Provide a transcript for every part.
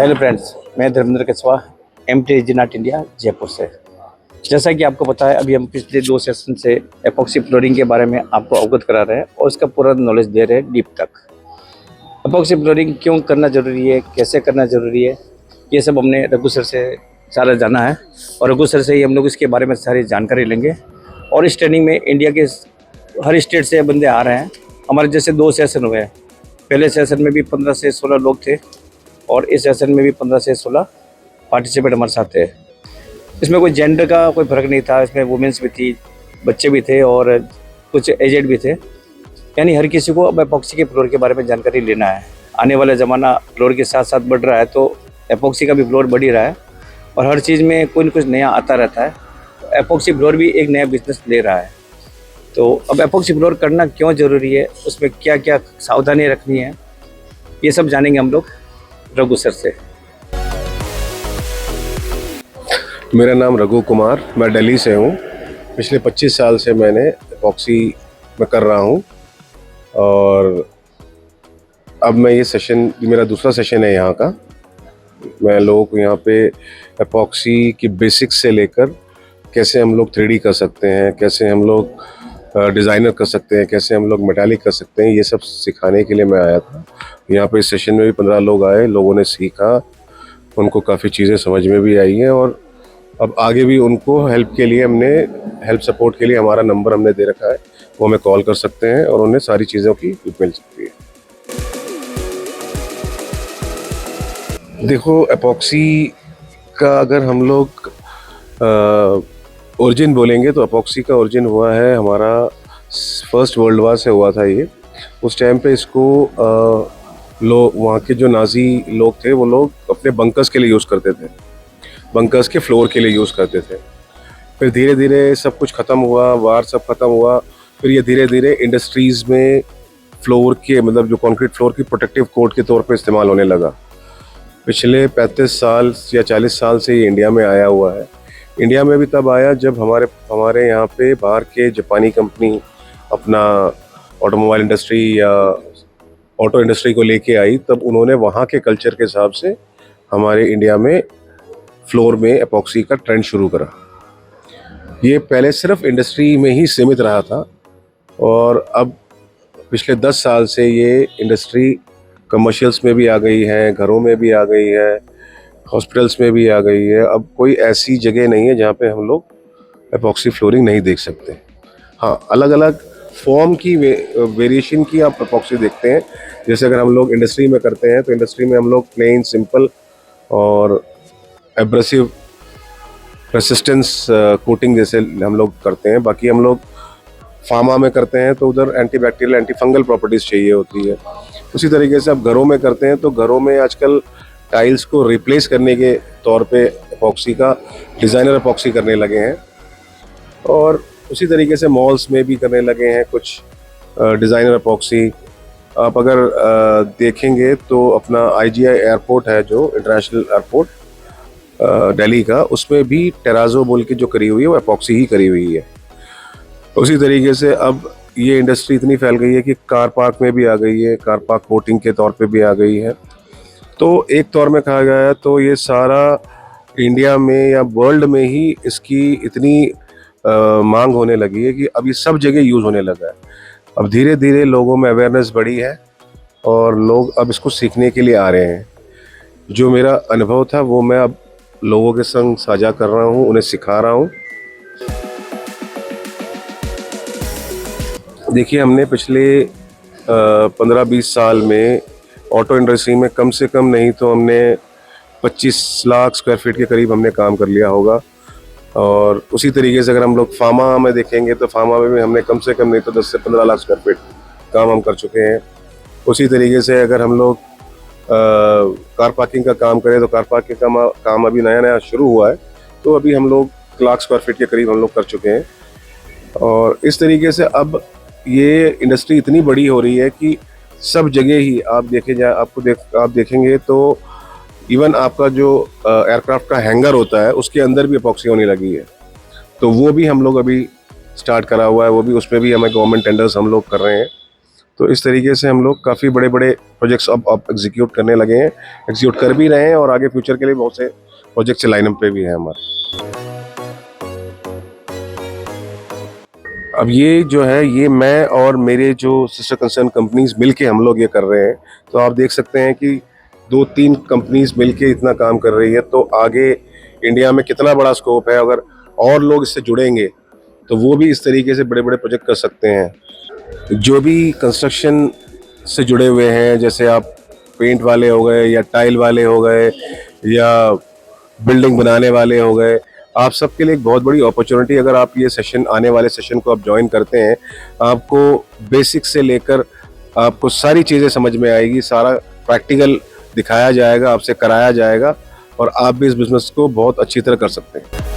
Hello friends, मैं धर्मेंद्र कछवा MT जिनाट India Jaipur से। जैसा कि आपको पता है, अभी हम पिछले 2 सेशन से एपॉक्सी फ्लोरिंग के बारे में आपको अवगत करा रहे हैं और इसका पूरा नॉलेज दे रहे हैं डीप तक। एपॉक्सी फ्लोरिंग क्यों करना ज़रूरी है, कैसे करना ज़रूरी है, ये सब हमने रघु सर से सारा जाना है और रघु सर से ही हम लोग इसके बारे में सारी जानकारी लेंगे। और इस ट्रेनिंग में इंडिया के हर स्टेट से बंदे आ रहे हैं। हमारे जैसे 2 सेशन हुए हैं। पहले सेशन में भी 15 से 16 लोग थे और इस सेशन में भी 15 से 16 पार्टिसिपेंट हमारे साथ थे। इसमें कोई जेंडर का कोई फ़र्क नहीं था। इसमें वुमेंस भी थी, बच्चे भी थे और कुछ एजेड भी थे। यानी हर किसी को अब एपॉक्सी के फ्लोर के बारे में जानकारी लेना है। आने वाला ज़माना फ्लोर के साथ साथ बढ़ रहा है, तो एपॉक्सी का भी फ्लोर बढ़ ही रहा है और हर चीज़ में कोई न कुछ नया आता रहता है। तो एपॉक्सी फ्लोर भी एक नया बिजनेस ले रहा है। तो अब एपॉक्सी फ्लोर करना क्यों ज़रूरी है, उसमें क्या क्या सावधानी रखनी है, ये सब जानेंगे हम लोग रघु सर से। मेरा नाम रघु कुमार, मैं दिल्ली से हूँ। पिछले 25 साल से मैंने एपॉक्सी में कर रहा हूँ और अब मैं मेरा दूसरा सेशन है यहाँ का। मैं लोगों को यहाँ पे एपॉक्सी की बेसिक्स से लेकर कैसे हम लोग 3D कर सकते हैं, कैसे हम लोग डिज़ाइनर कर सकते हैं, कैसे हम लोग मेटालिक कर सकते हैं, ये सब सिखाने के लिए मैं आया था। यहाँ पे इस सेशन में भी 15 लोग आए, लोगों ने सीखा, उनको काफ़ी चीज़ें समझ में भी आई हैं और अब आगे भी उनको हेल्प सपोर्ट के लिए हमारा नंबर हमने दे रखा है, वो हमें कॉल कर सकते हैं और उन्हें सारी चीज़ों की हेल्प मिल सकती है। देखो, एपॉक्सी का अगर हम लोग ओरिजिन बोलेंगे तो एपॉक्सी का ओरिजिन हुआ है हमारा फर्स्ट वर्ल्ड वार से हुआ था। ये उस टाइम पे इसको वहाँ के जो नाजी लोग थे, वो लोग अपने बंकर्स के लिए यूज़ करते थे, बंकर्स के फ्लोर के लिए यूज़ करते थे। फिर धीरे धीरे सब कुछ ख़त्म हुआ, वार सब ख़त्म हुआ, फिर ये धीरे धीरे इंडस्ट्रीज़ में फ्लोर के मतलब जो कंक्रीट फ्लोर की प्रोटेक्टिव कोट के तौर पे इस्तेमाल होने लगा। पिछले 35 साल या 40 साल से ये इंडिया में आया हुआ है। इंडिया में भी तब आया जब हमारे यहाँ पे बाहर के जापानी कंपनी अपना ऑटोमोबाइल इंडस्ट्री या ऑटो इंडस्ट्री को लेके आई, तब उन्होंने वहाँ के कल्चर के हिसाब से हमारे इंडिया में फ्लोर में एपॉक्सी का ट्रेंड शुरू करा। ये पहले सिर्फ इंडस्ट्री में ही सीमित रहा था और अब पिछले 10 साल से ये इंडस्ट्री कमर्शियल्स में भी आ गई है, घरों में भी आ गई है, हॉस्पिटल्स में भी आ गई है। अब कोई ऐसी जगह नहीं है जहाँ पे हम लोग एपॉक्सी फ्लोरिंग नहीं देख सकते। हाँ, अलग अलग फॉर्म की वेरिएशन की आप एपॉक्सी देखते हैं। जैसे अगर हम लोग इंडस्ट्री में करते हैं तो इंडस्ट्री में हम लोग प्लेन, सिंपल और एब्रेसिव रेसिस्टेंस कोटिंग जैसे हम लोग करते हैं। बाकी हम लोग फार्मा में करते हैं तो उधर एंटीबैक्टीरियल, एंटी फंगल प्रॉपर्टीज़ चाहिए होती है। उसी तरीके से अब घरों में करते हैं तो घरों में आजकल टाइल्स को रिप्लेस करने के तौर पे एपॉक्सी का डिज़ाइनर एपॉक्सी करने लगे हैं और उसी तरीके से मॉल्स में भी करने लगे हैं कुछ डिज़ाइनर एपॉक्सी। आप अगर देखेंगे तो अपना IGI एयरपोर्ट है जो इंटरनेशनल एयरपोर्ट दिल्ली का, उसमें भी टेराजो बोल के जो करी हुई है वो एपॉक्सी ही करी हुई है। उसी तरीके से अब ये इंडस्ट्री इतनी फैल गई है कि कार पार्क में भी आ गई है, कार पार्क कोटिंग के तौर पे भी आ गई है। तो एक तौर में कहा गया है तो ये सारा इंडिया में या वर्ल्ड में ही इसकी इतनी मांग होने लगी है कि अब ये सब जगह यूज़ होने लगा है। अब धीरे धीरे लोगों में अवेयरनेस बढ़ी है और लोग अब इसको सीखने के लिए आ रहे हैं। जो मेरा अनुभव था वो मैं अब लोगों के संग साझा कर रहा हूँ, उन्हें सिखा रहा हूँ। देखिए, हमने पिछले 15-20 साल में ऑटो इंडस्ट्री में कम से कम नहीं तो हमने 25 लाख स्क्वायर फीट के करीब हमने काम कर लिया होगा। और उसी तरीके से अगर हम लोग फार्मा में देखेंगे तो फार्मा में भी हमने कम से कम नहीं तो 10 से 15 लाख स्क्वायर फीट काम हम कर चुके हैं। उसी तरीके से अगर हम लोग कार पार्किंग का काम करें तो कार पार्किंग का काम अभी नया नया शुरू हुआ है, तो अभी हम लोग 1 लाख स्क्वायर फीट के करीब हम लोग कर चुके हैं। और इस तरीके से अब ये इंडस्ट्री इतनी बड़ी हो रही है कि सब जगह ही आप देखेंगे तो इवन आपका जो एयरक्राफ्ट का हैंगर होता है उसके अंदर भी एपॉक्सी होने लगी है। तो वो भी हम लोग अभी स्टार्ट करा हुआ है, वो भी उसमें भी हमें गवर्नमेंट टेंडर्स हम लोग कर रहे हैं। तो इस तरीके से हम लोग काफ़ी बड़े बड़े प्रोजेक्ट्स अब एग्जीक्यूट करने लगे हैं, एग्जीक्यूट कर भी रहे हैं, और आगे फ्यूचर के लिए बहुत से प्रोजेक्ट्स लाइनअप पे भी हैं हमारे। अब ये जो है, ये मैं और मेरे जो सिस्टर कंसर्न कंपनीज मिलके हम लोग ये कर रहे हैं। तो आप देख सकते हैं कि 2-3 कंपनीज मिलके इतना काम कर रही है, तो आगे इंडिया में कितना बड़ा स्कोप है। अगर और लोग इससे जुड़ेंगे तो वो भी इस तरीके से बड़े बड़े प्रोजेक्ट कर सकते हैं। जो भी कंस्ट्रक्शन से जुड़े हुए हैं, जैसे आप पेंट वाले हो गए या टाइल वाले हो गए या बिल्डिंग बनाने वाले हो गए, आप सबके लिए एक बहुत बड़ी अपॉर्चुनिटी। अगर आप ये सेशन, आने वाले सेशन को आप ज्वाइन करते हैं, आपको बेसिक से लेकर आपको सारी चीज़ें समझ में आएगी, सारा प्रैक्टिकल दिखाया जाएगा, आपसे कराया जाएगा, और आप भी इस बिजनेस को बहुत अच्छी तरह कर सकते हैं।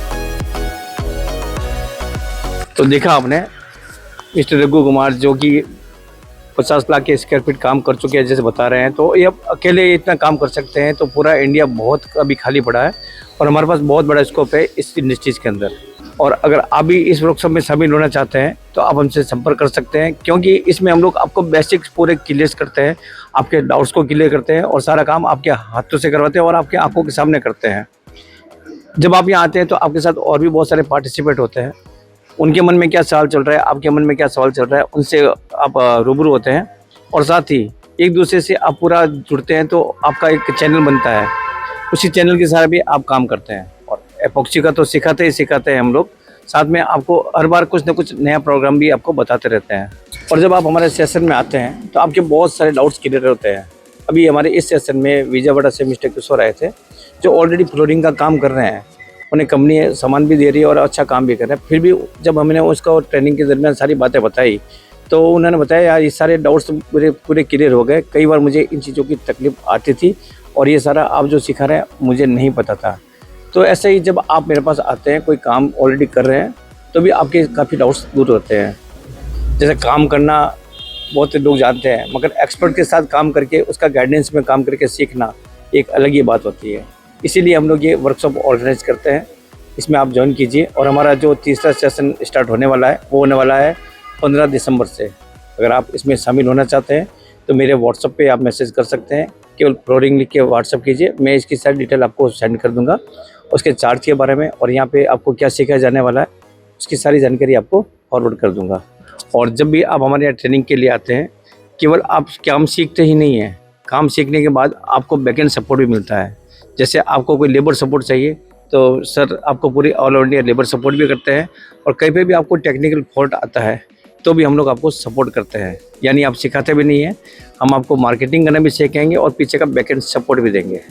तो देखा आपने मिस्टर रघु कुमार जो कि 50 लाख के स्क्वायर फीट काम कर चुके हैं, जैसे बता रहे हैं। तो ये अब अकेले इतना काम कर सकते हैं, तो पूरा इंडिया बहुत अभी खाली पड़ा है, और हमारे पास बहुत बड़ा स्कोप है इस इंडस्ट्रीज़ के अंदर। और अगर आप भी इस वर्कशॉप में शामिल होना चाहते हैं तो आप हमसे संपर्क कर सकते हैं, क्योंकि इसमें हम लोग आपको बेसिक्स पूरे क्लियर करते हैं, आपके डाउट्स को क्लियर करते हैं, और सारा काम आपके हाथों से करवाते हैं और आपके आंखों के सामने करते हैं। जब आप यहाँ आते हैं तो आपके साथ और भी बहुत सारे पार्टिसिपेट होते हैं, उनके मन में क्या सवाल चल रहा है, आपके मन में क्या सवाल चल रहा है, उनसे आप रूबरू होते हैं, और साथ ही एक दूसरे से आप पूरा जुड़ते हैं, तो आपका एक चैनल बनता है। उसी चैनल के साथ भी आप काम करते हैं, और एपॉक्सी का तो सिखाते हैं हम लोग, साथ में आपको हर बार कुछ ना कुछ नया प्रोग्राम भी आपको बताते रहते हैं। और जब आप हमारे सेशन में आते हैं तो आपके बहुत सारे डाउट्स क्लियर होते हैं। अभी हमारे इस सेशन में विजयवाड़ा से मिस्टर किशोर आए थे, जो ऑलरेडी फ्लोरिंग का काम कर रहे हैं, उन्हें कंपनी सामान भी दे रही है और अच्छा काम भी कर रहे हैं। फिर भी जब हमने उसका ट्रेनिंग के दरमियान सारी बातें बताई, तो उन्होंने बताया यार ये सारे डाउट्स पूरे क्लियर हो गए। कई बार मुझे इन चीज़ों की तकलीफ आती थी, और ये सारा आप जो सिखा रहे हैं मुझे नहीं पता था। तो ऐसे ही जब आप मेरे पास आते हैं, कोई काम ऑलरेडी कर रहे हैं, तो भी आपके काफ़ी डाउट्स दूर होते हैं। जैसे काम करना बहुत से लोग जानते हैं, मगर एक्सपर्ट के साथ काम करके, उसका गाइडेंस में काम करके सीखना एक अलग ही बात होती है। इसीलिए हम लोग ये वर्कशॉप ऑर्गेनाइज करते हैं। इसमें आप ज्वाइन कीजिए, और हमारा जो तीसरा सेशन स्टार्ट होने वाला है वो होने वाला है 15 दिसंबर से। अगर आप इसमें शामिल होना चाहते हैं तो मेरे व्हाट्सएप पे आप मैसेज कर सकते हैं, केवल फ्लोरिंग लिख के व्हाट्सएप कीजिए, मैं इसकी सारी डिटेल आपको सेंड कर दूंगा, उसके चार्ज के बारे में, और यहाँ पे आपको क्या सिखाया जाने वाला है उसकी सारी जानकारी आपको फॉरवर्ड कर दूंगा। और जब भी आप हमारे यहाँ ट्रेनिंग के लिए आते हैं, केवल आप काम सीखते ही नहीं हैं, काम सीखने के बाद आपको बैकएंड सपोर्ट भी मिलता है। जैसे आपको कोई लेबर सपोर्ट चाहिए तो सर आपको पूरी ऑल इंडिया लेबर सपोर्ट भी करते हैं, और कहीं पे भी आपको टेक्निकल फॉल्ट आता है तो भी हम लोग आपको सपोर्ट करते हैं। यानी आप सिखाते भी नहीं हैं, हम आपको मार्केटिंग करना भी सीखेंगे और पीछे का बैकएंड सपोर्ट भी देंगे।